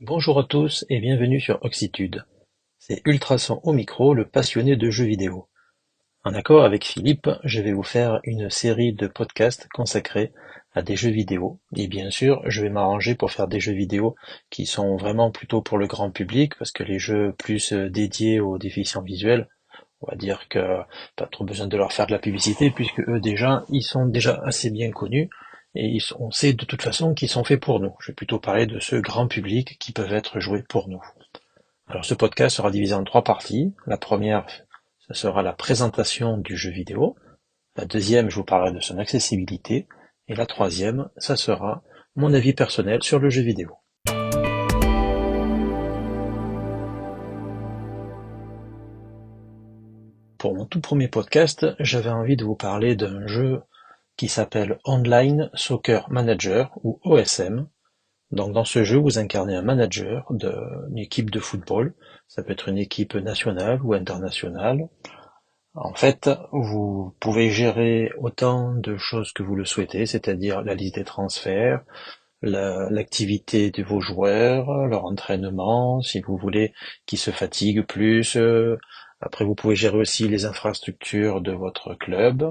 Bonjour à tous et bienvenue sur Oxitude. C'est Ultrason au micro, le passionné de jeux vidéo. En accord avec Philippe, je vais vous faire une série de podcasts consacrés à des jeux vidéo. Et bien sûr, je vais m'arranger pour faire des jeux vidéo qui sont vraiment plutôt pour le grand public, parce que les jeux plus dédiés aux déficients visuels, on va dire que pas trop besoin de leur faire de la publicité, puisque eux déjà, ils sont déjà assez bien connus, et on sait de toute façon qu'ils sont faits pour nous. Je vais plutôt parler de ce grand public qui peuvent être joués pour nous. Alors ce podcast sera divisé en trois parties. La première, ce sera la présentation du jeu vidéo. La deuxième, je vous parlerai de son accessibilité. Et la troisième, ça sera mon avis personnel sur le jeu vidéo. Pour mon tout premier podcast, j'avais envie de vous parler d'un jeu qui s'appelle Online Soccer Manager ou OSM. Donc dans ce jeu, vous incarnez un manager d'une équipe de football. Ça peut être une équipe nationale ou internationale. En fait, vous pouvez gérer autant de choses que vous le souhaitez, c'est-à-dire la liste des transferts, l'activité de vos joueurs, leur entraînement, si vous voulez qu'ils se fatiguent plus. Après, vous pouvez gérer aussi les infrastructures de votre club.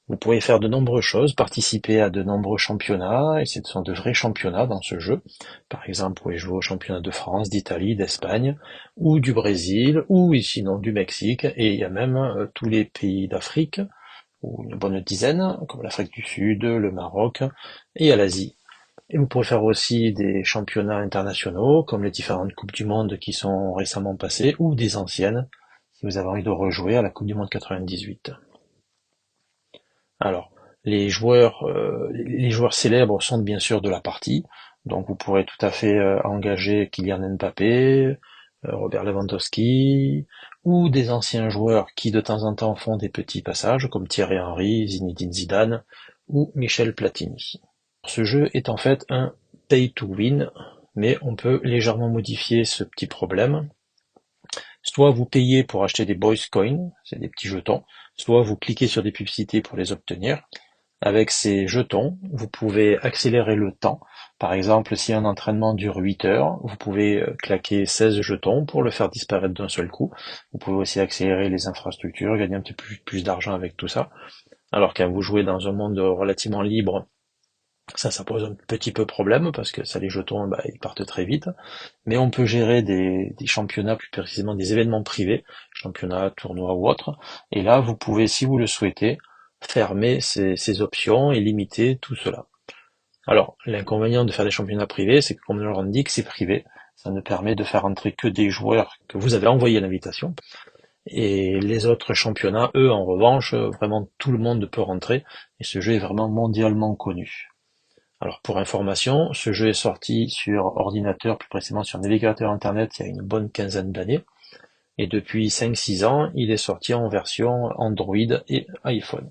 Vous pouvez faire de nombreuses choses, participer à de nombreux championnats, et ce sont de vrais championnats dans ce jeu. Par exemple, vous pouvez jouer au championnat de France, d'Italie, d'Espagne, ou du Brésil, ou sinon du Mexique, et il y a même tous les pays d'Afrique, ou une bonne dizaine, comme l'Afrique du Sud, le Maroc, et à l'Asie. Et vous pourrez faire aussi des championnats internationaux, comme les différentes Coupes du Monde qui sont récemment passées, ou des anciennes, si vous avez envie de rejouer à la Coupe du Monde 98. Alors, les joueurs célèbres sont bien sûr de la partie, donc vous pourrez tout à fait engager Kylian Mbappé, Robert Lewandowski, ou des anciens joueurs qui de temps en temps font des petits passages, comme Thierry Henry, Zinedine Zidane ou Michel Platini. Ce jeu est en fait un pay to win, mais on peut légèrement modifier ce petit problème. Soit vous payez pour acheter des boys coins, c'est des petits jetons, soit vous cliquez sur des publicités pour les obtenir. Avec ces jetons, vous pouvez accélérer le temps. Par exemple, si un entraînement dure 8 heures, vous pouvez claquer 16 jetons pour le faire disparaître d'un seul coup. Vous pouvez aussi accélérer les infrastructures, gagner un petit peu plus d'argent avec tout ça. Alors quand vous jouez dans un monde relativement libre, ça pose un petit peu problème parce que ça, les jetons, ils partent très vite. Mais on peut gérer des championnats, plus précisément des événements privés, championnats, tournois ou autres. Et là, vous pouvez, si vous le souhaitez, fermer ces options et limiter tout cela. Alors, l'inconvénient de faire des championnats privés, c'est que comme on l'indique, c'est privé. Ça ne permet de faire entrer que des joueurs que vous avez envoyé l'invitation. Et les autres championnats, eux, en revanche, vraiment tout le monde peut rentrer. Et ce jeu est vraiment mondialement connu. Alors pour information, ce jeu est sorti sur ordinateur, plus précisément sur navigateur internet, il y a une bonne quinzaine d'années. Et depuis 5-6 ans, il est sorti en version Android et iPhone.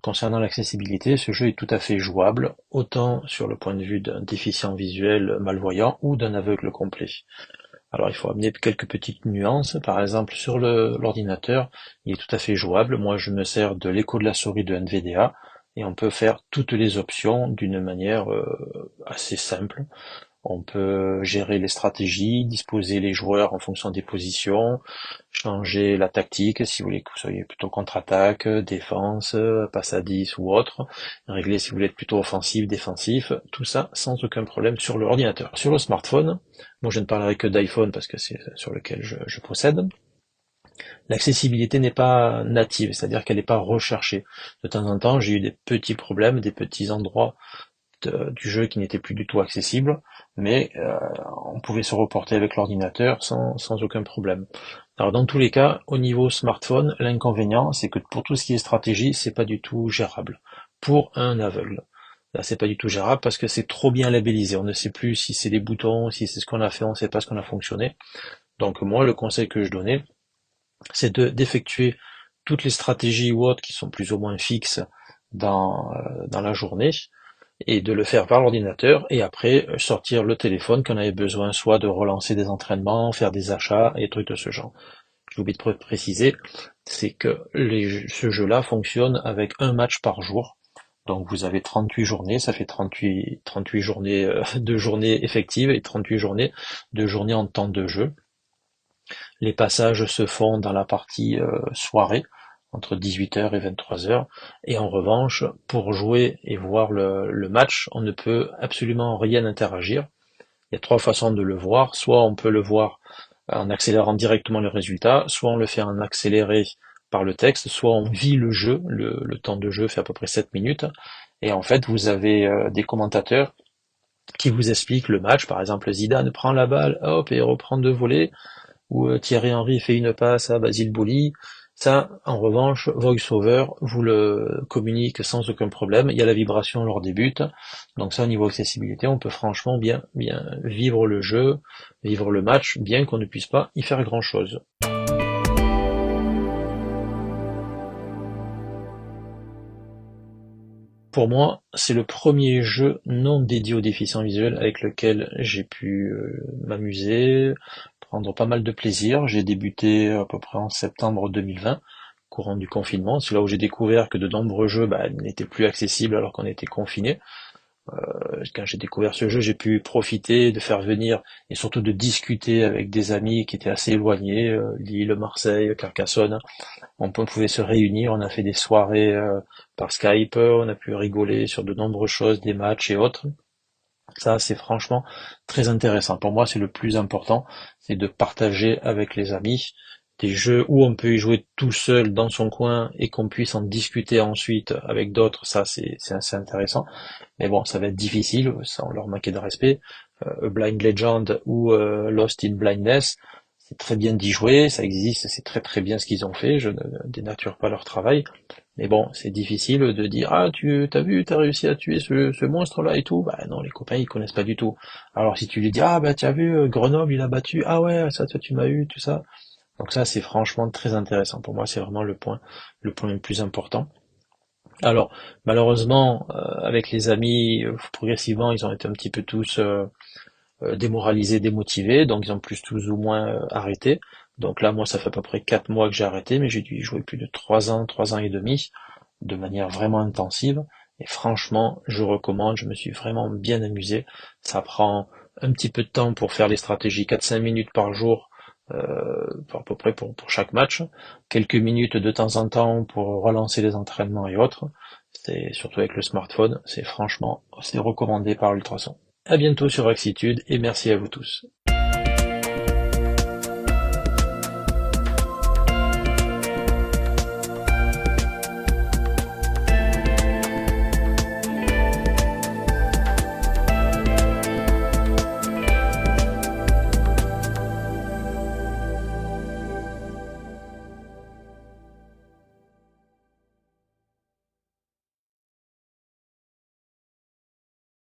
Concernant l'accessibilité, ce jeu est tout à fait jouable, autant sur le point de vue d'un déficient visuel malvoyant ou d'un aveugle complet. Alors il faut amener quelques petites nuances, par exemple sur l'ordinateur, il est tout à fait jouable, moi je me sers de l'écho de la souris de NVDA, et on peut faire toutes les options d'une manière assez simple. On peut gérer les stratégies, disposer les joueurs en fonction des positions, changer la tactique si vous voulez que vous soyez plutôt contre-attaque, défense, passe à 10 ou autre, régler si vous voulez être plutôt offensif, défensif, tout ça sans aucun problème sur l'ordinateur. Sur le smartphone, moi je ne parlerai que d'iPhone parce que c'est sur lequel je possède, l'accessibilité n'est pas native, c'est-à-dire qu'elle n'est pas recherchée. De temps en temps, j'ai eu des petits problèmes, des petits endroits du jeu qui n'était plus du tout accessible, mais on pouvait se reporter avec l'ordinateur sans aucun problème. Alors dans tous les cas, au niveau smartphone, l'inconvénient, c'est que pour tout ce qui est stratégie, c'est pas du tout gérable. Pour un aveugle. Là, c'est pas du tout gérable parce que c'est trop bien labellisé. On ne sait plus si c'est des boutons, si c'est ce qu'on a fait, on ne sait pas ce qu'on a fonctionné. Donc moi, le conseil que je donnais, c'est d'effectuer toutes les stratégies ou autres qui sont plus ou moins fixes dans la journée, et de le faire par l'ordinateur, et après sortir le téléphone quand on avait besoin, soit de relancer des entraînements, faire des achats, et trucs de ce genre. J'ai oublié de préciser, c'est que ce jeu-là fonctionne avec un match par jour, Donc vous avez 38 journées, ça fait 38 journées de journées effectives et 38 journées de journées en temps de jeu. Les passages se font dans la partie soirée, entre 18h et 23h. Et en revanche, pour jouer et voir le match, on ne peut absolument rien interagir. Il y a trois façons de le voir. Soit on peut le voir en accélérant directement le résultat, soit on le fait en accéléré par le texte, soit on vit le jeu. Le temps de jeu fait à peu près 7 minutes. Et en fait, vous avez des commentateurs qui vous expliquent le match. Par exemple, Zidane prend la balle, hop, et reprend deux volets, ou Thierry Henry fait une passe à Basile Boli. Ça, en revanche, VoiceOver vous le communique sans aucun problème. Il y a la vibration lors des buts. Donc ça, au niveau accessibilité, on peut franchement bien vivre le jeu, vivre le match, bien qu'on ne puisse pas y faire grand-chose. Pour moi, c'est le premier jeu non dédié aux déficients visuels avec lequel j'ai pu m'amuser, prendre pas mal de plaisir. J'ai débuté à peu près en septembre 2020, courant du confinement. C'est là où j'ai découvert que de nombreux jeux n'étaient plus accessibles alors qu'on était confinés. Quand j'ai découvert ce jeu, j'ai pu profiter de faire venir et surtout de discuter avec des amis qui étaient assez éloignés, Lille, Marseille, Carcassonne. On pouvait se réunir, on a fait des soirées par Skype, on a pu rigoler sur de nombreuses choses, des matchs et autres. Ça, c'est franchement très intéressant. Pour moi, c'est le plus important, c'est de partager avec les amis des jeux où on peut y jouer tout seul dans son coin et qu'on puisse en discuter ensuite avec d'autres. Ça, c'est assez intéressant. Mais bon, ça va être difficile, sans leur manquer de respect. Blind Legend ou Lost in Blindness, c'est très bien d'y jouer, ça existe, c'est très très bien ce qu'ils ont fait, je ne dénature pas leur travail. Mais bon, c'est difficile de dire ah t'as réussi à tuer ce monstre-là et tout. Bah non, les copains ils connaissent pas du tout. Alors si tu lui dis ah bah t'as vu Grenoble il a battu, ah ouais ça toi tu m'as eu tout ça. Donc ça c'est franchement très intéressant. Pour moi c'est vraiment le point le plus important. Alors malheureusement avec les amis progressivement ils ont été un petit peu tous démoralisés, démotivés, donc ils ont plus ou moins arrêté. Donc là moi ça fait à peu près 4 mois que j'ai arrêté, mais j'ai dû y jouer plus de 3 ans et demi de manière vraiment intensive. Et franchement, je recommande, je me suis vraiment bien amusé. Ça prend un petit peu de temps pour faire les stratégies, 4-5 minutes par jour, à peu près pour chaque match. Quelques minutes de temps en temps pour relancer les entraînements et autres. C'est surtout avec le smartphone, c'est recommandé par Ultrason. À bientôt sur Axitude et merci à vous tous.